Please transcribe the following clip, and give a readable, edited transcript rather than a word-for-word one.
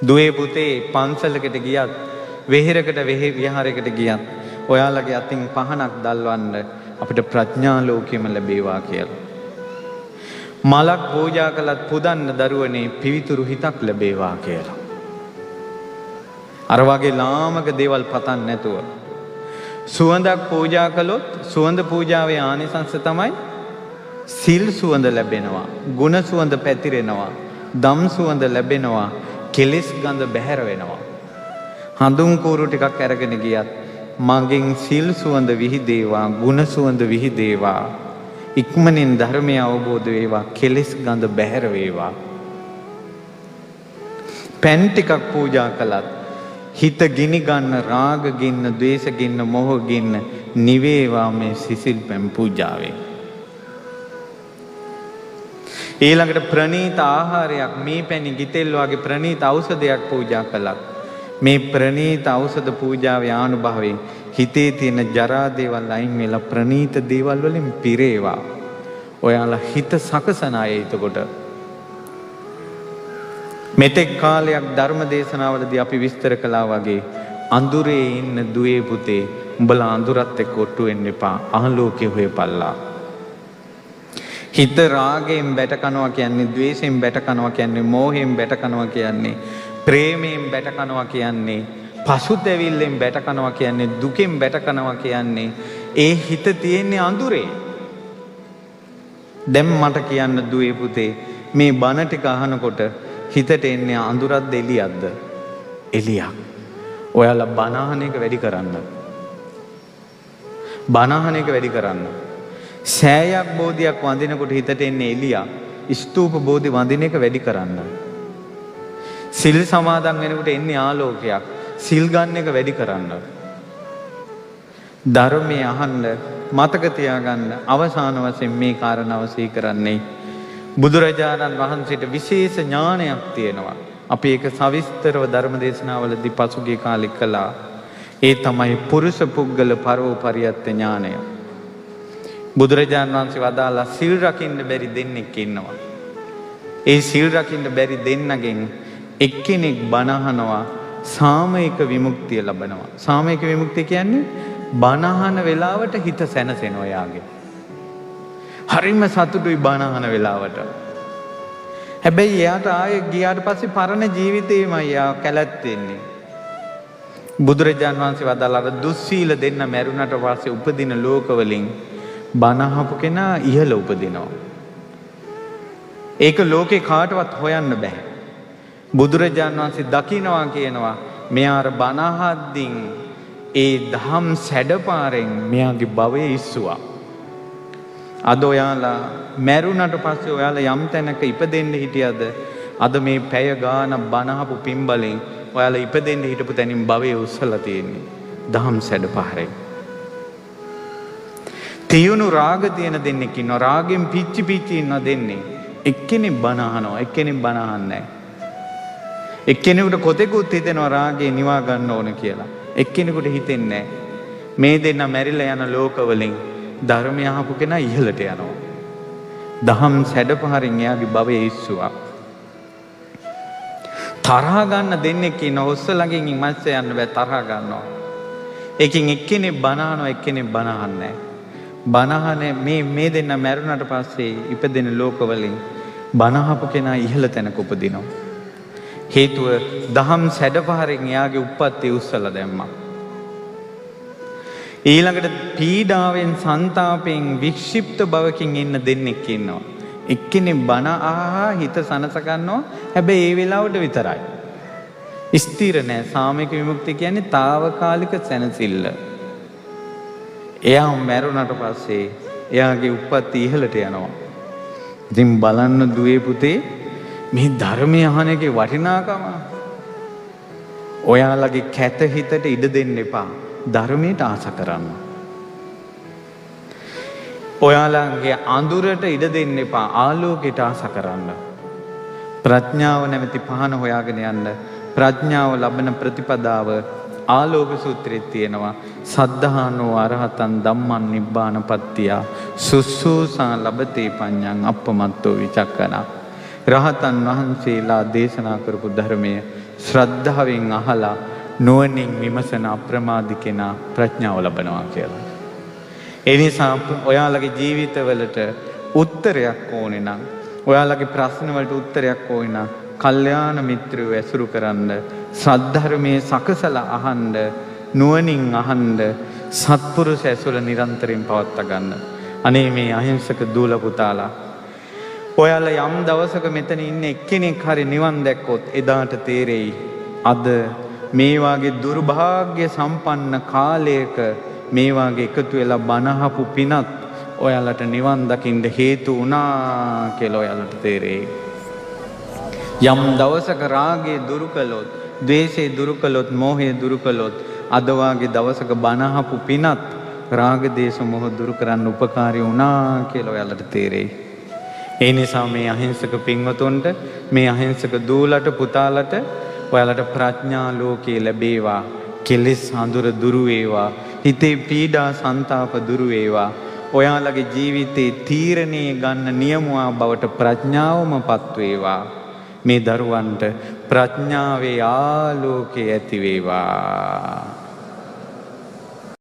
දුවේ පුතේ පන්සලකට ගියත් වෙහෙරකට විහාරයකට ගියත් ඔයාලගේ අතින් පහනක් දල්වන්න අපිට ප්‍රඥා ලෝකෙම ලැබේවා කියලා. මලක් පූජා කළත් පුදන්න දරුවනේ පිවිතුරු හිතක් ලැබේවා කියලා. අර වගේ ලාමක දේවල් පතන්න නැතුව සුවඳක් පූජා කළොත් සුවඳ පූජාවේ ආනිසංස තමයි සිල් සුවඳ ලැබෙනවා, ගුණ සුවඳ පැතිරෙනවා, දම් සුවඳ ලැබෙනවා, කෙලෙස් ගඳ බැහැර වෙනවා. හඳුන් කූරු ටිකක් අරගෙන ගියත් මගෙන් සිල් සුවඳ විහිදේවා, ගුණ සුවඳ විහිදේවා, ඉක්මනින් ධර්මය අවබෝධ වේවා, කෙලෙස් ගඳ බැහැර වේවා. පැන් ටිකක් පූජා කළත් හිත ගිනි ගන්න රාග ගින්න, ද්වේෂ ගින්න, මොහ ගින්න නිවේවා මේ සිසිල් පැන් පූජාවෙන්. ඊළඟට ප්‍රණීත ආහාරයක්, මේ පැණි ගිතෙල් වගේ ප්‍රණීත ඖෂධයක් පූජා කළත් මේ ප්‍රණීත ඖෂධ පූජාවේ ආනුභාවයෙන් හිතේ තියෙන ජරා දේවල් අයින් වෙලා ප්‍රණීත දේවල් වලින් පිරේවා. ඔයාලා හිත සකසන අය. එතකොට මෙතෙක් කාලයක් ධර්ම දේශනාවලදී අපි විස්තර කළා වගේ අඳුරේ ඉන්න දුවේ පුතේ උඹලා අඳුරත් එක්ක ඔට්ටු වෙන්න එපා. අහලෝකේ හොයපල්ලා. හිත රාගයෙන් බැට කනවා කියන්නේ, ද්වේෂයෙන් බැට කනවා කියන්නේ, මෝහයෙන් බැට කනවා කියන්නේ, ප්‍රේමයෙන් බැට කනවා කියන්නේ, පසුතැවිල්ලෙන් බැට කනවා කියන්නේ, දුකෙන් බැට කනවා කියන්නේ ඒ හිත තියෙන්නේ අඳුරේ. දැන් මට කියන්න දුවේ පුතේ මේ බණ ටික අහනකොට හිතට එන්නේ අඳුරක්ද එළියක්ද? එළියක්. ඔයාලා බණ අහන එක වැඩි කරන්න. බණ අහන එක වැඩි කරන්න. සෑයක් බෝධියක් වඳිනකොට හිතට එන්නේ එළියක්. ස්තූප බෝධි වඳින එක වැඩි කරන්න. සිල් සමාදන් වෙනකොට එන්නේ ආලෝකයක්. සිල් ගන්න එක වැඩි කරන්න. ධර්මයේ අහන්න, මතක තියාගන්න. අවසාන වශයෙන් මේ කාරණාව සිහි කරන්නේ බුදුරජාණන් වහන්සේට විශේෂ ඥානයක් තියෙනවා. අපි ඒක සවිස්තරව ධර්ම දේශනාවලදී පසුගිය කාලේ කළා. ඒ තමයි පුරුෂ පුද්ගල පරෝපරියත්ත ඥානය. බුදුරජාණන් වහන්සේ වදාලා සිල් රකින්න බැරි දෙන්නෙක් ඉන්නවා. ඒ සිල් රකින්න බැරි දෙන්නගෙන් එක්කෙනෙක් බණ අහනවා, සාමයික විමුක්තිය ලබනවා. සාමයික විමුක්තිය කියන්නේ බණ අහන වෙලාවට හිත සැනසෙනවා යාගේ. හරිම සතුටුයි බණ අහන වෙලාවට. හැබැයි එයාට ආයේ ගියාට පස්සේ පරණ ජීවිතේමයි යා කැලැත්තෙන්නේ. බුදුරජාන් වහන්සේ වදාළා දුස්සීල දෙන්න මැරුණට පස්සේ උපදින ලෝකවලින් බණ අහපු කෙනා ඉහළ උපදිනවා. ඒක ලෝකේ කාටවත් හොයන්න බෑ. බුදුරජාන් වහන්සේ දකින්නවා කියනවා මෙයා අර බණ අහද්දී ඒ දහම් සැඩපාරෙන් මෙයාගේ භවය ඉස්සුවා. අද ඔයාලා මැරුණට පස්සේ ඔයාලා යම් තැනක ඉපදෙන්න හිටියද අද මේ පැය ගාන බනහපු පින්බලෙන් ඔයාලා ඉපදෙන්න හිටපු තැනින් භවයේ උස්සලා තියෙන්නේ දහම් සැඩපහරේ. තියුණු රාග තියෙන දෙන්නෙක් ඉන්නවා. රාගෙන් පිච්චි පිච්චි ඉන්න දෙන්නේ. එක්කෙනෙක් බන අහනවා, එක්කෙනෙක් බන අහන්නේ නැහැ. එක්කෙනෙකුට කොතෙකුත් හිතෙනවා රාගේ නිවා ගන්න ඕන කියලා. එක්කෙනෙකුට හිතෙන්නේ නැහැ. මේ දෙන්න මැරිලා යන ලෝකවලින් ධර්මය අහපු කෙනා ඉහළට යනවා. දහම් සැඩපහරින් එයාගේ භවයේ ඉස්සුවා. තරහ ගන්න දෙන්නෙක් ඉන්න හොස්ස ළඟින් මැස්ස යන්න බෑ, තරහ ගන්නවා. එකකින් එක්කෙනෙක් බන අහනවා, එක්කෙනෙක් බන අහන්නේ නැහැ. බන අහන මේ දෙන්න මැරුණාට පස්සේ ඉපදෙන ලෝකවලින් බන අහපු කෙනා ඉහළ තැනක උපදිනවා. හේතුව දහම් සැඩපහරින් එයාගේ උප්පත්තිය උස්සලා දැම්මා. ඊළඟට පීඩාවෙන්, සංතාපයෙන්, වික්ෂිප්ත භවකින් ඉන්න දෙන්නෙක් ඉන්නවා. එක්කෙනෙක් බන අහා හිත සනස ගන්නවා. හැබැයි ඒ වෙලාවට විතරයි. ස්ථිර නෑ. සාමික විමුක්තිය කියන්නේ తాවකාලික සැනසෙල්ල. එයා මැරුණාට පස්සේ එයාගේ උප්පත්ති ඉහළට යනවා. ඉතින් බලන්න දුවේ පුතේ මේ ධර්මය අහන එකේ වටිනාකම. ඔයාලගේ කැත හිතට ඉඩ දෙන්න එපා. ධර්මයට ආස කරන්න. ඔයාලගේ අඳුරට ඉඩ දෙන්න එපා. ආලෝකයට ආස කරන්න. ප්‍රඥාව නැමැති පහන හොයාගෙන යන්න. ප්‍රඥාව ලබන ප්‍රතිපදාව ආලෝක සූත්‍රයේ තියෙනවා. සද්ධානෝ අරහතං ධම්මං නිබ්බානපත්තිය සුස්සූසා ලබතේ පඤ්ඤං අප්පමත්තෝ විචක්කනා. රහතන් වහන්සේලා දේශනා කරපු ධර්මය ශ්‍රද්ධාවෙන් අහලා නුවණින් විමසන අප්‍රමාදී කෙනා ප්‍රඥාව ලබනවා කියලා. ඒ නිසා ඔයාලගේ ජීවිතවලට උත්තරයක් ඕනේ නම්, ඔයාලගේ ප්‍රශ්න වලට උත්තරයක් ඕනේ නම්, කල්යාණ මිත්‍රයෝ ඇසුරු කරන්න, සද්ධර්මයේ සකසලා අහන්න, නුවණින් අහන්න, සත්පුරුෂ ඇසුර නිරන්තරයෙන් පවත්වා ගන්න. අනේ මේ අහිංසක දූල පුතාලා, ඔයාලා යම් දවසක මෙතන ඉන්න එක්කෙනෙක් හරි නිවන් දැක්කොත් එදාට තේරෙයි අද මේ වාගේ දුර්භාග්‍ය සම්පන්න කාලයක මේ වාගේ එකතු වෙලා බනහපු පිනත් ඔයාලට නිවන් දකින්න හේතු වුණා කියලා ඔයාලට තේරෙයි. යම් දවසක රාගය දුරු කළොත්, ද්වේෂය දුරු කළොත්, මෝහය දුරු කළොත් අද වාගේ දවසක බනහපු පිනත් රාග දේශ මොහ දුරු කරන්න උපකාරී වුණා කියලා ඔයාලට තේරෙයි. ඒ නිසා මේ අහිංසක පින්වතුන්ට, මේ අහිංසක දූලට පුතාලට ඔයාලට ප්‍රඥා ලෝකේ ලැබේවා. කෙලෙස් හඳුර දුරු වේවා. හිතේ පීඩා සංතාප දුරු වේවා. ඔයාලගේ ජීවිතේ තීරණේ ගන්න නියමුවා බවට ප්‍රඥාවමපත් වේවා. මේ දරුවන්ට ප්‍රඥාවේ ආලෝකය ඇති වේවා.